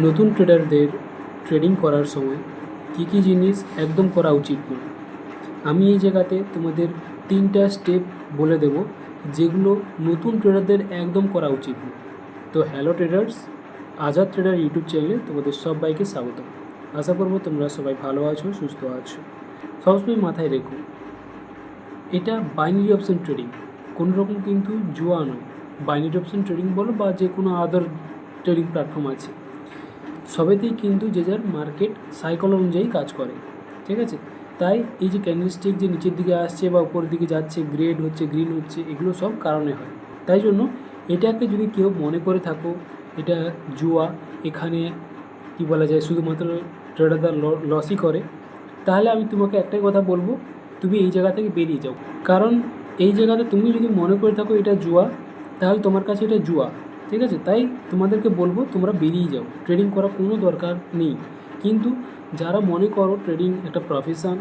নতুন ট্রেডারদের ট্রেডিং করার সময় কী কী জিনিস একদম করা উচিত নয়, আমি এই জায়গাতে তোমাদের 3টা স্টেপ বলে দেব যেগুলো নতুন ট্রেডারদের একদম করা উচিত নয়। তো hello traders, Azad trader YouTube চ্যানেলে তোমাদের সবাইকে স্বাগত। আশা করবো তোমরা সবাই ভালো আছো, সুস্থ আছো। সবসময় মাথায় রেখো, এটা বাইনারি অপশন ট্রেডিং, কোনো রকম কিন্তু জুয়া নয়। বাইনারি অপশন ট্রেডিং বলো বা যে কোনো আদার ট্রেডিং প্ল্যাটফর্ম আছে, সবেতেই কিন্তু যে যার মার্কেট সাইকেল অনুযায়ী কাজ করে, ঠিক আছে? তাই এই যে ক্যান্ডেলস্টিক যে নিচের দিকে আসছে বা উপরের দিকে যাচ্ছে, গ্রেড হচ্ছে, গ্রিন হচ্ছে, এগুলো সব কারণে হয়। তাই জন্য এটাকে যদি কেউ মনে করে থাকো এটা জুয়া, এখানে কি বলা যায় শুধুমাত্র ট্রেডাররা লসই করে, তাহলে আমি তোমাকে একটাই কথা বলবো, তুমি এই জায়গা থেকে বেরিয়ে যাও। কারণ এই জায়গাতে তুমি যদি মনে করে থাকো এটা জুয়া, তাহলে তোমার কাছে এটা জুয়া, ঠিক আছে? তাই তোমাদেরকে বলবো তোমরা বেরিয়ে যাও, ট্রেডিং করার কোনো দরকার নেই। কিন্তু যারা মনে করো ট্রেডিং একটা প্রফেশন,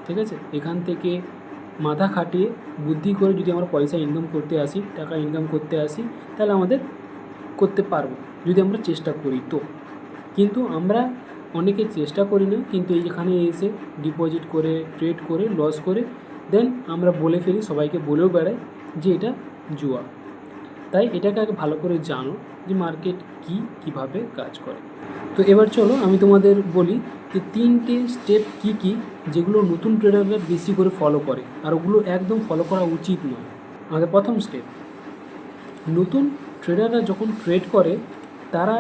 ঠিক আছে, এখান থেকে মাথা খাটিয়ে বুদ্ধি করে যদি আমরা পয়সা ইনকাম করতে আসি, টাকা ইনকাম করতে আসি, তাহলে আমাদের করতে পারবো যদি আমরা চেষ্টা করি। তো কিন্তু আমরা অনেকে চেষ্টা করি না, কিন্তু এইখানে এসে ডিপোজিট করে ট্রেড করে লস করে দেন আমরা বলে ফেলি, সবাইকে বলেও বেড়াই যে এটা জুয়া। তাই এটাকে আগে ভালো করে জানো যে মার্কেট কীভাবে কাজ করে। তো এবার চলো আমি তোমাদের বলি যে 3টে স্টেপ কী যেগুলো নতুন ট্রেডাররা বেশি করে ফলো করে, আর ওগুলো একদম ফলো করা উচিত নয়। আমাদের প্রথম স্টেপ, নতুন ট্রেডাররা যখন ট্রেড করে তারা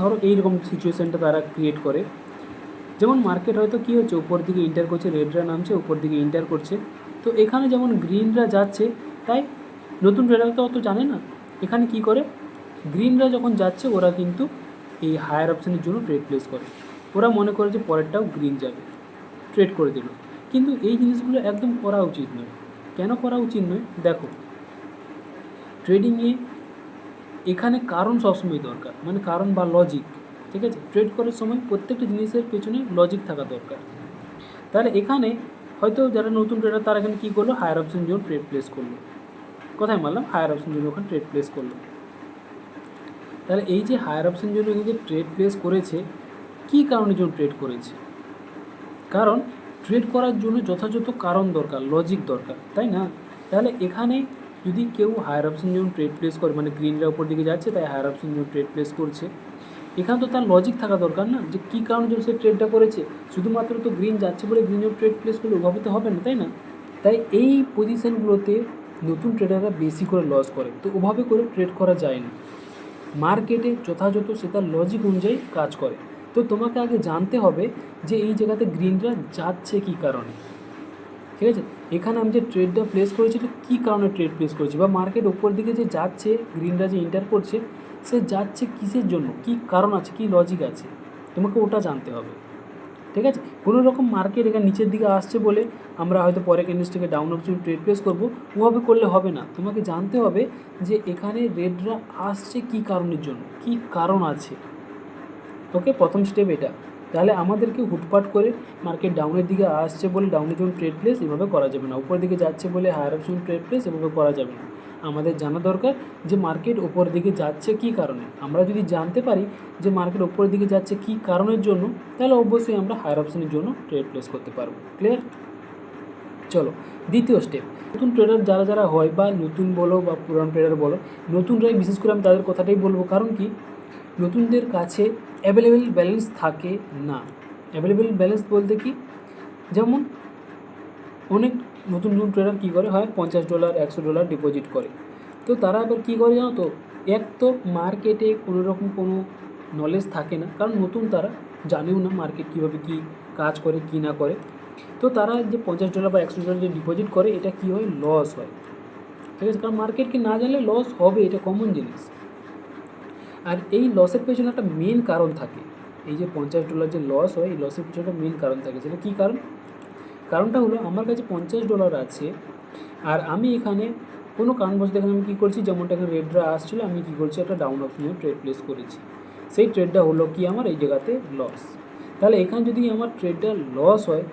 ধরো এইরকম সিচুয়েশানটা তারা ক্রিয়েট করে, যেমন মার্কেট হয়তো কী হচ্ছে, উপর দিকে ইন্টার করছে, রেডরা নামছে, উপর দিকে ইন্টার করছে। তো এখানে যেমন গ্রিনরা যাচ্ছে, তাই নতুন ট্রেডার তো অত জানে না, এখানে কি করে, গ্রিনরা যখন যাচ্ছে ওরা কিন্তু এই হায়ার অপশানের জন্য ট্রেড প্লেস করে। ওরা মনে করে যে পরেরটাও গ্রিন যাবে, ট্রেড করে দিল। কিন্তু এই জিনিসগুলো একদম করা উচিত নয়। কেন করা উচিত নয়? দেখো, ট্রেডিংয়ে এখানে কারণ সবসময় দরকার, মানে কারণ বা লজিক, ঠিক আছে? ট্রেড করার সময় প্রত্যেকটা জিনিসের পেছনে লজিক থাকা দরকার। তাহলে এখানে হয়তো যারা নতুন ট্রেডার তারা এখানে কী করলো, হায়ার অপশন জন্য ট্রেড প্লেস করলো। কোথায় মারলাম? হায়ার অপশন জন্য ওখানে ট্রেড প্লেস করলো। তাহলে এই যে হায়ার অপশন জন্য যে ট্রেড প্লেস করেছে, কী কারণের জন্য ট্রেড করেছে? কারণ ট্রেড করার জন্য যথাযথ কারণ দরকার, লজিক দরকার, তাই না? তাহলে এখানে যদি কেউ হায়ার অপশন জন্য ট্রেড প্লেস করে, মানে গ্রিনরা উপর দিকে যাচ্ছে তাই হায়ার অপশন জন্য ট্রেড প্লেস করছে, এখানে তো তার লজিক থাকা দরকার না, যে কী কারণের জন্য সে ট্রেডটা করেছে। শুধুমাত্র তো গ্রিন যাচ্ছে বলে গ্রিন জন্য ট্রেড প্লেস করলে ওভাবে তো হবে না, তাই না? তাই এই পজিশানগুলোতে নতুন ট্রেডাররা বেশি করে লস করে। তো ওভাবে করে ট্রেড করা যায় না। মার্কেটে যথাযথ সে তার লজিক অনুযায়ী কাজ করে। তো তোমাকে আগে জানতে হবে যে এই জায়গাতে গ্রিনরা যাচ্ছে কী কারণে, ঠিক আছে? এখানে আমি যে ট্রেডটা প্লেস করেছি এটা কী কারণে ট্রেড প্লেস করেছি, বা মার্কেট ওপর দিকে যে যাচ্ছে, গ্রিনরা যে ইন্টার করছে, সে যাচ্ছে কিসের জন্য, কী কারণ আছে, কী লজিক আছে, তোমাকে ওটা জানতে হবে, ঠিক আছে? কোনো রকম মার্কেট এখানে নিচের দিকে আসছে বলে আমরা হয়তো পরে ক্যান্ডেলস্টিকে ডাউন অপশন ট্রেড প্লেস করবো, ওভাবে করলে হবে না। তোমাকে জানতে হবে যে এখানে রেডরা আসছে কী কারণের জন্য, কী কারণ আছে। ওকে, প্রথম স্টেপ এটা। তাহলে আমাদেরকে হুটপাট করে মার্কেট ডাউনের দিকে আসছে বলে ডাউনের জন্য ট্রেড প্লেস এভাবে করা যাবে না, উপরের দিকে যাচ্ছে বলে হায়ার অপশন ট্রেড প্লেস এভাবে করা যাবে না। আমাদের জানা দরকার যে মার্কেট ওপর দিকে যাচ্ছে কী কারণে। আমরা যদি জানতে পারি যে মার্কেট ওপরের দিকে যাচ্ছে কী কারণের জন্য, তাহলে অবশ্যই আমরা হায়ার অপশনের জন্য ট্রেড প্লেস করতে পারবো। ক্লিয়ার? চলো দ্বিতীয় স্টেপ, নতুন ট্রেডার যারা যারা হয়, বা নতুন বলো বা পুরান ট্রেডার বলো, নতুনরাই বিশেষ করে আমি তাদের কথাটাই বলবো। কারণ কি, নতুনদের কাছে অ্যাভেলেবেল ব্যালেন্স থাকে না। অ্যাভেলেবেল ব্যালেন্স বলতে কি, যেমন অনেক নতুন নতুন ট্রেডার কী করে, হয় $50 $100 ডিপোজিট করে। তো তারা আবার কী করে জানো তো, এক তো মার্কেটে কোনো রকম কোনো নলেজ থাকে না, কারণ নতুন, তারা জানেও না মার্কেট কীভাবে কী কাজ করে কী না করে। তো তারা যে $50 বা $100 যে ডিপোজিট করে, এটা কী হয়, লস হয়, ঠিক আছে? কারণ মার্কেটকে না জানলে লস হবে, এটা কমন জিনিস। আর এই লসের পেছনে একটা মেন কারণ থাকে, এই যে $50 যে লস হয়, এই লসের পেছনে একটা মেন কারণ থাকে। সেটা কী কারণ? কারণটা হলো, আমার কাছে $50 আছে, আর আমি এখানে কোনো কারণবশত এখানে আমি কী করছি, যেমনটা এখানে রেডরা আসছিলো, আমি কী করছি, একটা ডাউন অপশনে ট্রেড প্লেস করেছি। সেই ট্রেডটা হলো কি আমার এই জায়গাতে লস। তাহলে এখানে যদি আমার ট্রেডটা লস হয়,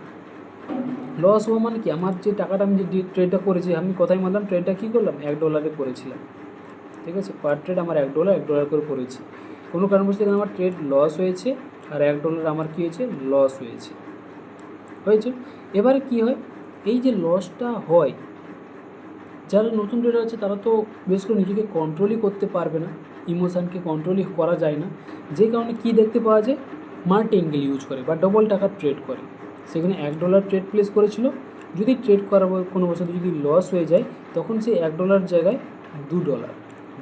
লস হওয়া মানে কি, আমার যে টাকাটা আমি যে ট্রেডটা করেছি, আমি কোথায় মানলাম, ট্রেডটা কী করলাম, $1 করেছিলাম, ঠিক আছে? পার ট্রেড আমার $1 করে করেছি। কোনো কারণবশত এখানে আমার ট্রেড লস হয়েছে আর $1 আমার কী হয়েছে, লস হয়েছে। এবারে কী হয়, এই যে লসটা হয়, যারা নতুন ট্রেডার আছে তারা তো বেশ করে নিজেকে কন্ট্রোলই করতে পারবে না, ইমোশানকে কন্ট্রোলই করা যায় না, যে কারণে কী দেখতে পাওয়া যায়, মার্টিঙ্গেল ইউজ করে বা ডবল টাকার ট্রেড করে। সেখানে $1 ট্রেড প্লেস করেছিল, যদি ট্রেড করার কোনো বছর যদি লস হয়ে যায় তখন সেই $1 জায়গায় $2,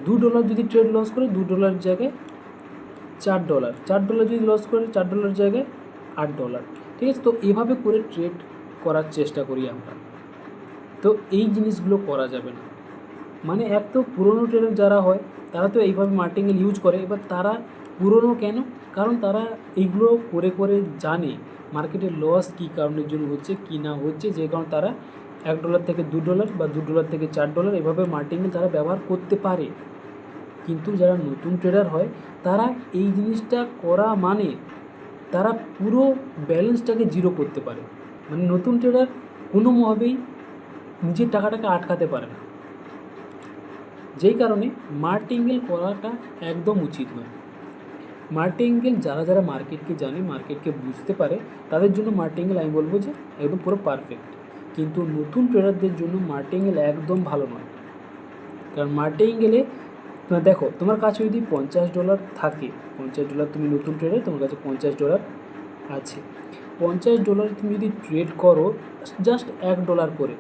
$2 যদি ট্রেড লস করে $2 জায়গায় $4, $4 যদি লস করে $4 জায়গায় $8, ঠিক আছে। তো এভাবে করে ট্রেড করার চেষ্টা করি আমরা। তো এই জিনিসগুলো করা যাবে না, মানে এক তো পুরনো ট্রেডার যারা হয় তারা তো এইভাবে মার্টিঙ্গেল ইউজ করে। এবার তারা পুরনো কেন, কারণ তারা এইগুলো করে করে জানে মার্কেটের লস কী কারণের জন্য হচ্ছে কী না হচ্ছে, যে কারণে তারা $1 থেকে $2 বা $2 থেকে $4 এভাবে মার্টিঙ্গেল তারা ব্যবহার করতে পারে। কিন্তু যারা নতুন ট্রেডার হয় তারা এই জিনিসটা করা মানে তারা পুরো ব্যালেন্সটাকে জিরো করতে পারে, মানে নতুন ট্রেডার কোনোভাবেই নিজের টাকাটাকে আটকাতে পারে না, যেই কারণে মার্টিঙ্গেল করাটা একদম উচিত নয়। মার্টিঙ্গেল যারা যারা মার্কেটকে জানে, মার্কেটকে বুঝতে পারে, তাদের জন্য মার্টিঙ্গেল আমি বলবো যে একদম পুরো পারফেক্ট। কিন্তু নতুন ট্রেডারদের জন্য মার্টিঙ্গেল একদম ভালো নয়। কারণ মার্টিঙ্গেলে দেখো, তোমার কাছে যদি $50 থাকে, $50 তুমি নতুন ট্রেডার, তোমার কাছে $50 আছে, $50 তুমি যদি ট্রেড করো জাস্ট $1 করে,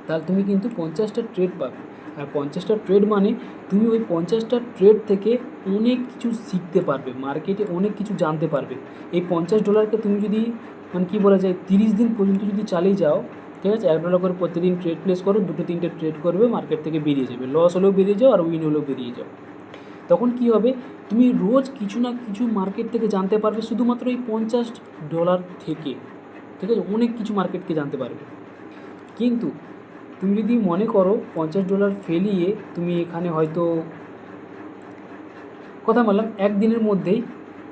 তাহলে তুমি কিন্তু 50টা ট্রেড পাবে। আর 50টা ট্রেড মানে তুমি ওই 50টা ট্রেড থেকে অনেক কিছু শিখতে পারবে, মার্কেটে অনেক কিছু জানতে পারবে। এই $50কে তুমি যদি মানে কী বলা যায় 30 দিন পর্যন্ত যদি চালিয়ে যাও, ঠিক আছে, $1 করে প্রতিদিন ট্রেড প্লেস করো, 2-3টে ট্রেড করবে, মার্কেট থেকে বেরিয়ে যাবে, লস হলেও বেরিয়ে যাও আর উইন হলেও বেরিয়ে যাও। তখন কী হবে, তুমি রোজ কিছু না কিছু মার্কেট থেকে জানতে পারবে, শুধুমাত্র এই $50 থেকে, ঠিক আছে, অনেক কিছু মার্কেটকে জানতে পারবে। কিন্তু তুমি যদি মনে করো $50 ফেলিয়ে তুমি এখানে হয়তো কথা বললাম একদিনের মধ্যেই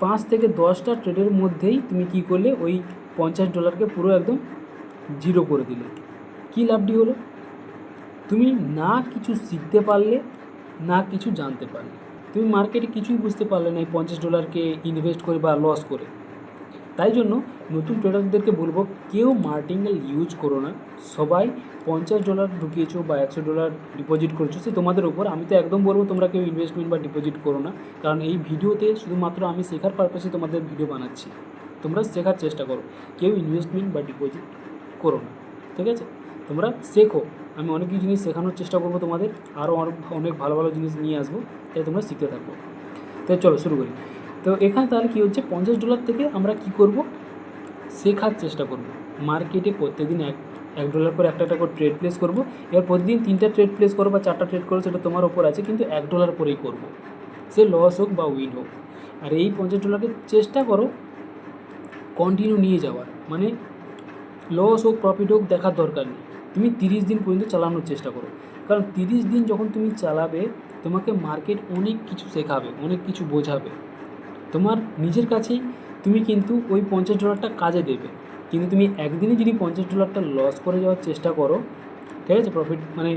5 থেকে 10টা ট্রেডের মধ্যেই তুমি কী করলে, ওই $50কে পুরো একদম জিরো করে দিলে, কী লাভটি হলো, তুমি না কিছু শিখতে পারলে, না কিছু জানতে পারলে, তুমি মার্কেটে কিছুই বুঝতে পারলে না এই $50কে ইনভেস্ট করে বা লস করে। তাই জন্য নতুন ট্রেডারদেরকে বলবো, কেউ মার্টিঙ্গেল ইউজ করো না। সবাই $50 ঢুকিয়েছো বা $100 ডিপোজিট করেছো, সে তোমাদের উপর। আমি তো একদম বলবো তোমরা কেউ ইনভেস্টমেন্ট বা ডিপোজিট করো না, কারণ এই ভিডিওতে শুধুমাত্র আমি শেখার পারপাসে তোমাদের ভিডিও বানাচ্ছি। তোমরা শেখার চেষ্টা করো, কেউ ইনভেস্টমেন্ট বা ডিপোজিট করো না, ঠিক আছে। তোমরা শেখো, আমি অনেক কিছু জিনিস শেখানোর চেষ্টা করবো তোমাদের, আরও অনেক ভালো ভালো জিনিস নিয়ে আসবো, তাই তোমরা শিখতে থাকবো। তাই চলো শুরু করি। তো এখানে তাহলে কী হচ্ছে, $50 থেকে আমরা কি করব, শেখার চেষ্টা করব। মার্কেটে প্রত্যেকদিন $1 করে একটা করে ট্রেড প্লেস করব। এবার প্রতিদিন 3টা ট্রেড প্লেস করো বা 4টা ট্রেড করো, সেটা তোমার ওপর আছে, কিন্তু $1 করেই করব, সে লস হোক বা উইন হোক। আর এই $50কে চেষ্টা করো কন্টিনিউ নিয়ে যাওয়ার, মানে লস হোক প্রফিট হোক দেখার দরকার নেই, তুমি 30 দিন পর্যন্ত চালানোর চেষ্টা করো। কারণ 30 দিন যখন তুমি চালাবে, তোমাকে মার্কেট অনেক কিছু শেখাবে, অনেক কিছু বোঝাবে, তোমার নিজের কাছেই তুমি কিন্তু ওই $50টা কাজে দেবে। কিন্তু তুমি একদিনে যদি $50টা লস করে যাওয়ার চেষ্টা করো, ঠিক আছে, প্রফিট মানে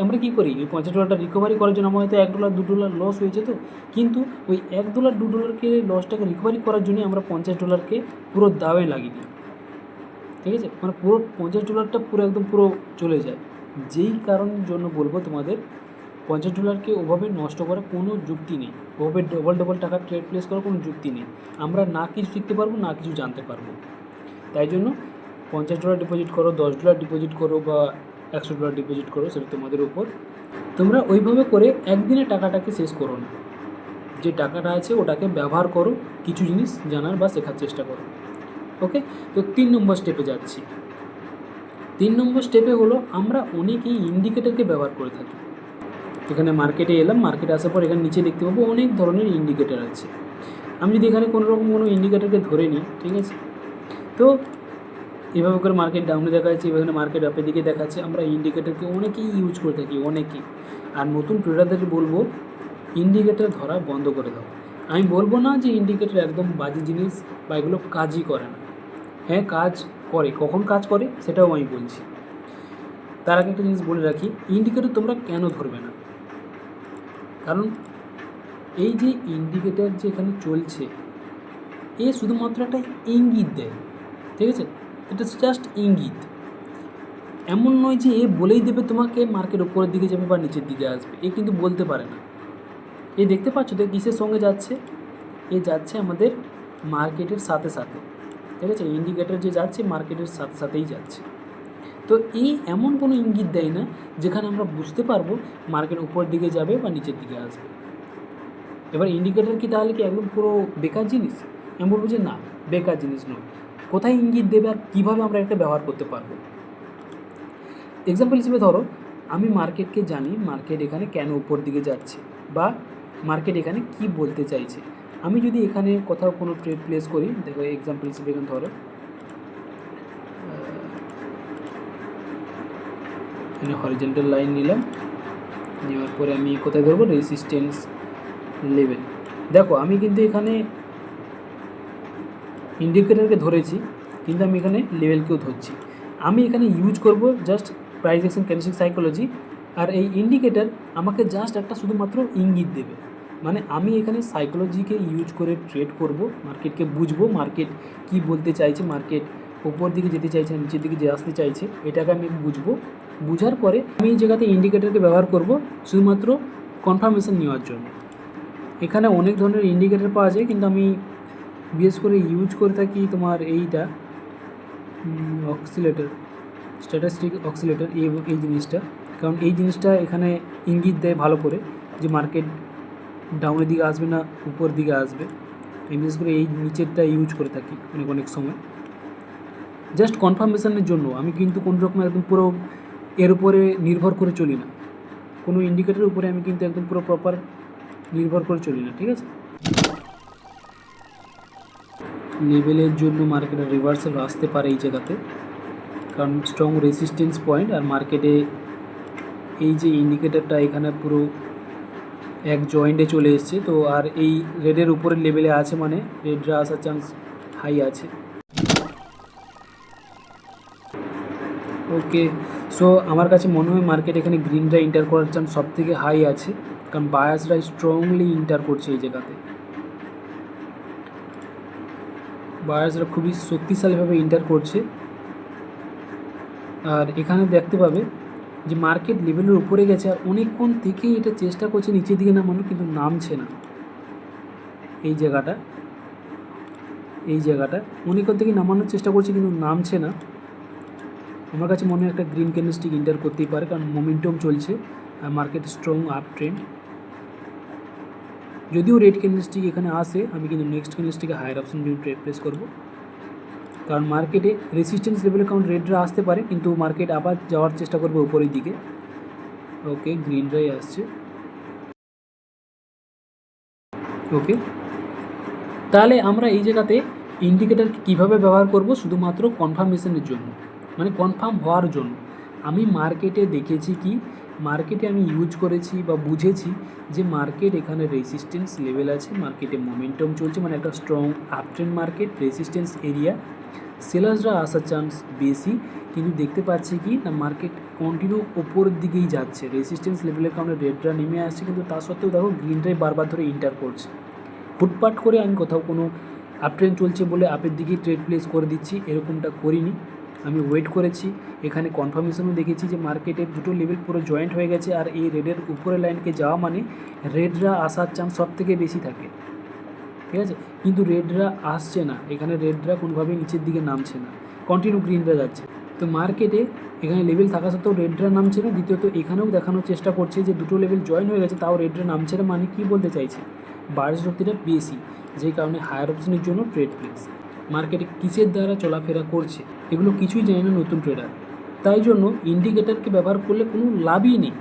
আমরা কী করি, ওই $50টা রিকভারি করার জন্য আমার হয়তো $1-2 লস হয়েছে, তো কিন্তু ওই $1-2কে লসটাকে রিকভারি করার জন্যই আমরা $50কে পুরো দাওয়ে লাগিয়ে দিই, ঠিক আছে, মানে পুরো $50টা পুরো একদম পুরো চলে যায়। যেই কারণের জন্য বলবো তোমাদের, $50কে ওভাবে নষ্ট করার কোনো যুক্তি নেই, ওভাবে ডবল টাকা ট্রেড প্লেস করার কোনো যুক্তি নেই। আমরা না কিছু শিখতে পারবো, না কিছু জানতে পারবো। তাই জন্য $50 ডিপোজিট করো, $10 ডিপোজিট করো বা $100 ডিপোজিট করো, সেটা তোমাদের উপর। তোমরা ওইভাবে করে একদিনে টাকাটাকে শেষ করো না, যে টাকাটা আছে ওটাকে ব্যবহার করো, কিছু জিনিস জানার বা শেখার চেষ্টা করো। ওকে, তো 3 নম্বর স্টেপে যাচ্ছি। 3 নম্বর স্টেপে হলো, আমরা অনেকেই ইন্ডিকেটরকে ব্যবহার করে থাকি। এখানে মার্কেটে এলাম, মার্কেটে আসার পর এখানে নিচে দেখতে পাবো অনেক ধরনের ইন্ডিকেটর আছে। আমি যদি এখানে কোনো ইন্ডিকেটরকে ধরে নিই, ঠিক আছে, তো এভাবে করে মার্কেট ডাউনে দেখা যাচ্ছে, এখানে মার্কেট আপের দিকে দেখাচ্ছে। আমরা ইন্ডিকেটরকে অনেকেই ইউজ করে থাকি, অনেকেই। আর নতুন ট্রেডারদের বলবো ইন্ডিকেটর ধরা বন্ধ করে দাও। আমি বলবো না যে ইন্ডিকেটর একদম বাজে জিনিস বা এগুলো কাজই করে না, হ্যাঁ কাজ করে, কখন কাজ করে সেটাও আমি বলছি। তার আগে একটা জিনিস বলে রাখি, ইন্ডিকেটর তোমরা কেন ধরবে না, কারণ এই যে ইন্ডিকেটার যে এখানে চলছে, এ শুধুমাত্র একটা ইঙ্গিত দেয়, ঠিক আছে? এটা জাস্ট ইঙ্গিত, এমন নয় যে এ বলেই দেবে তোমাকে মার্কেট উপরের দিকে যাবে বা নিচের দিকে আসবে, এ কিন্তু বলতে পারে না। এ দেখতে পাচ্ছ তো কিসের সঙ্গে যাচ্ছে? এ যাচ্ছে আমাদের মার্কেটের সাথে সাথে, ঠিক আছে? ইন্ডিকেটর যে যাচ্ছে মার্কেটের সাথে সাথেই যাচ্ছে। তো এই এমন কোনো ইঙ্গিত দেয় না যেখানে আমরা বুঝতে পারবো মার্কেট উপরের দিকে যাবে বা নিচের দিকে আসবে। এবার ইন্ডিকেটর কি তাহলে কি একদম পুরো বেকার জিনিস? আমি বলবো যে না, বেকার জিনিস নয়। কোথায় ইঙ্গিত দেবে আর কীভাবে আমরা এটা ব্যবহার করতে পারবো? এক্সাম্পল হিসেবে ধরো, আমি মার্কেটকে জানি মার্কেট এখানে কেন উপর দিকে যাচ্ছে বা মার্কেট এখানে কি বলতে চাইছে। আমি যদি এখানে কোথাও কোনো ট্রেড প্লেস করি, দেখো এক্সাম্পল হিসেবে এখানে ধরো এখানে হরিজন্টাল লাইন নিলাম, নেওয়ার পরে আমি কোথায় ধরবো? Resistance level. দেখো আমি কিন্তু এখানে ইন্ডিকেটরকে ধরেছি, কিন্তু আমি এখানে লেভেলকেও ধরছি। আমি এখানে ইউজ করব just price action candlestick psychology, আর এই ইন্ডিকেটর আমাকে জাস্ট একটা শুধুমাত্র ইঙ্গিত দেবে। মানে আমি এখানে সাইকোলজিকে ইউজ করে ট্রেড করব, মার্কেটকে বুঝবো মার্কেট কি বলতে চাইছে, মার্কেট উপর দিকে যেতে চাইছে নিচের দিকে যে আসতে চাইছে, এটাকে আমি বুঝবো। বুঝার পরে আমি এই জায়গাতে ইন্ডিকেটরকে ব্যবহার করব শুধুমাত্র কনফার্মেশন নেওয়ার জন্য। এখানে অনেক ধরনের ইন্ডিকেটর পাওয়া যায়, কিন্তু আমি বিশেষ করে ইউজ করে থাকি তোমার এইটা অক্সিলেটর, স্ট্যাটিস্টিক অক্সিলেটর, এই জিনিসটা। কারণ এই জিনিসটা এখানে ইঙ্গিত দেয় ভালো করে যে মার্কেট ডাউনের দিকে আসবে না উপর দিকে আসবে। আমি বিশেষ করে এই নিচেরটা ইউজ করে থাকি অনেক সময় জাস্ট কনফার্মেশনের জন্য। আমি কিন্তু কোনো রকম একদম পুরো এর উপরে নির্ভর করে চলি না, কোনো ইন্ডিকেটরের উপরে আমি কিন্তু একদম পুরো প্রপার নির্ভর করে চলি না, ঠিক আছে? লেভেলের জন্য মার্কেটের রিভার্সাল আসতে পারে এই জায়গাতে, কারণ স্ট্রং রেসিস্টেন্স পয়েন্ট, আর মার্কেটে এই যে ইন্ডিকেটরটা এখানে পুরো এক জয়েন্টে চলে এসছে। তো আর এই রেডের উপরের লেভেলে আছে, মানে রেডরা আসার চান্স হাই আছে। ওকে, সো আমার কাছে মনে হয় মার্কেট এখানে গ্রিনরা ইন্টার করার চান্স সব থেকে হাই আছে, কারণ বায়াসরা স্ট্রংলি ইন্টার করছে এই জায়গাতে। বায়াসরা খুবই শক্তিশালীভাবে ইন্টার করছে। আর এখানে দেখতে পাবে যে মার্কেট লেভেলের উপরে গেছে, আর অনেকক্ষণ থেকেই এটা চেষ্টা করছে নিচের দিকে নামানো, কিন্তু নামছে না। এই জায়গাটা অনেকক্ষণ থেকে নামানোর চেষ্টা করছে কিন্তু নামছে না। আমার কাছে মনে হয় একটা গ্রিন ক্যান্ডেলস্টিক ইন্টার করতেই পারে, কারণ মোমেন্টাম চলছে আর মার্কেট স্ট্রং আপ ট্রেন্ড। যদিও রেড ক্যান্ডেলস্টিক এখানে আসে, আমি কিন্তু নেক্সট ক্যান্ডেলস্টিকে হায়ার অপশন দিয়ে ট্রেড প্লেস করবো, কারণ মার্কেটে রেসিস্ট্যান্স লেভেলে কারণ রেডরা আসতে পারে, কিন্তু মার্কেট আবার যাওয়ার চেষ্টা করবে উপরের দিকে। ওকে, গ্রিনরাই আসছে। ওকে, তাহলে আমরা এই জায়গাতে ইন্ডিকেটারকে কীভাবে ব্যবহার করব? শুধুমাত্র কনফার্মেশনের জন্য, মানে কনফার্ম হওয়ার জন্য। আমি মার্কেটে দেখেছি কি, মার্কেটে আমি ইউজ করেছি বা বুঝেছি যে মার্কেট এখানে রেসিস্ট্যান্স লেভেল আছে, মার্কেটে মোমেন্টাম চলছে, মানে একটা strong uptrend market, resistance area, সেলার্সরা আসার চান্স বেশি। কিন্তু দেখতে পাচ্ছি কি না, মার্কেট কন্টিনিউ ওপরের দিকেই যাচ্ছে, রেসিস্ট্যান্স লেভেলের কারণে রেডরা নেমে আসছে, কিন্তু তা সত্ত্বেও দেখো গ্রিনরাই বারবার ধরে ইন্টার করছে। ফুটপাট করে আমি কোথাও কোনো আপ ট্রেন্ড চলছে বলে আপের দিকেই ট্রেড প্লেস করে দিচ্ছি, এরকমটা করিনি। আমি ওয়েট করেছি, এখানে কনফার্মেশনও দেখেছি যে মার্কেটের দুটো লেভেল পুরো জয়েন্ট হয়ে গেছে, আর এই রেডের উপরের লাইনকে যাওয়া মানে রেডরা আসার চান্স সব থেকে বেশি থাকে, ঠিক আছে? কিন্তু রেডরা আসছে না, এখানে রেডরা কোনোভাবেই নিচের দিকে নামছে না, কন্টিনিউ গ্রিনরা যাচ্ছে। তো মার্কেটে এখানে লেভেল থাকা সত্ত্বেও রেডরা নামছে না। দ্বিতীয়ত এখানেও দেখানোর চেষ্টা করছে যে দুটো লেভেল জয়েন হয়ে গেছে, তাও রেডরা নামছে না, মানে কী বলতে চাইছে? বায়ার শক্তিটা বেশি, যেই কারণে হায়ার অপশনের জন্য ট্রেড প্লেস। মার্কেটে কিসের দ্বারা চলাফেরা করছে এগুলো কিছুই জানে না নতুন ট্রেডার, তাই জন্য ইন্ডিকেটারকে ব্যবহার করলে কোনো লাভই নেই।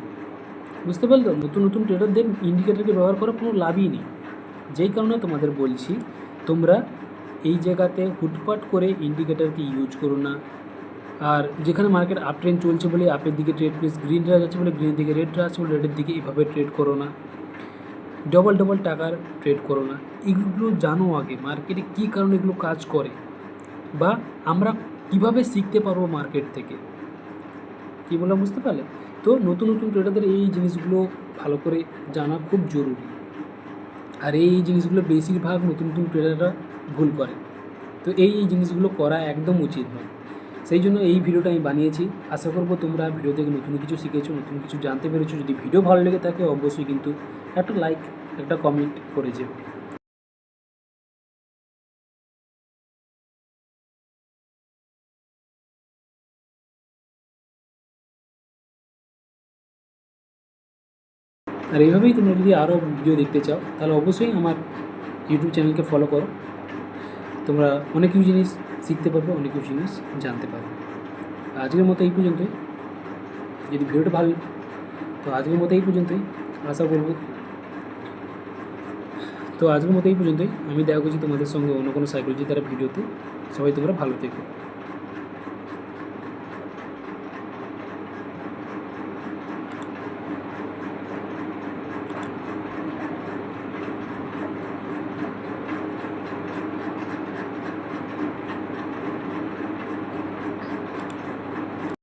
বুঝতে পারলে? নতুন ট্রেডারদের ইন্ডিকেটারকে ব্যবহার করার কোনো লাভই নেই। যেই কারণে তোমাদের বলছি, তোমরা এই জায়গাতে হুটপাট করে ইন্ডিকেটারকে ইউজ করো না। আর যেখানে মার্কেট আপ ট্রেন্ড চলছে বলে আপের দিকে ট্রেড প্লেস, গ্রিনরা যাচ্ছে বলে গ্রিনের দিকে, রেডরা আছে বলে রেডের দিকে, এইভাবে ট্রেড করো না। ডবল টাকার ট্রেড করো না। এগুলো জানো আগে মার্কেটে কী কারণে এগুলো কাজ করে, বা আমরা কিভাবে শিখতে পারবো মার্কেট থেকে, কী বলে বুঝতে পারলে? তো নতুন ট্রেডারদের এই জিনিসগুলো ভালো করে জানা খুব জরুরি। আর এই জিনিসগুলো বেশিরভাগ নতুন নতুন ট্রেডাররা ভুল করে। তো এই জিনিসগুলো করা একদম উচিত নয়। সেই জন্য এই ভিডিওটা আমি বানিয়েছি। আশা করবো তোমরা ভিডিও থেকে নতুন কিছু শিখেছো, নতুন কিছু জানতে পেরেছো। যদি ভিডিও ভালো লেগে থাকে অবশ্যই কিন্তু একটা লাইক, একটা কমেন্ট করে যেও। আর এইভাবেই তোমরা যদি আরও ভিডিও দেখতে চাও তাহলে অবশ্যই আমার ইউটিউব চ্যানেলকে ফলো করো। তোমরা অনেক কিছু জিনিস শিখতে পারবে, অনেক কিছু জিনিস জানতে পারবে। আজকের মতো এই পর্যন্তই। যদি ভিডিওটা ভালো, তো আজকের মতো এই পর্যন্তই আশা করবো। তো আজকের মতো এই পর্যন্তই। আমি দেখা করছি তোমাদের সঙ্গে অন্য কোনো সাইকোলজি দ্বারা ভিডিওতে। সবাই তোমরা ভালো থেকো।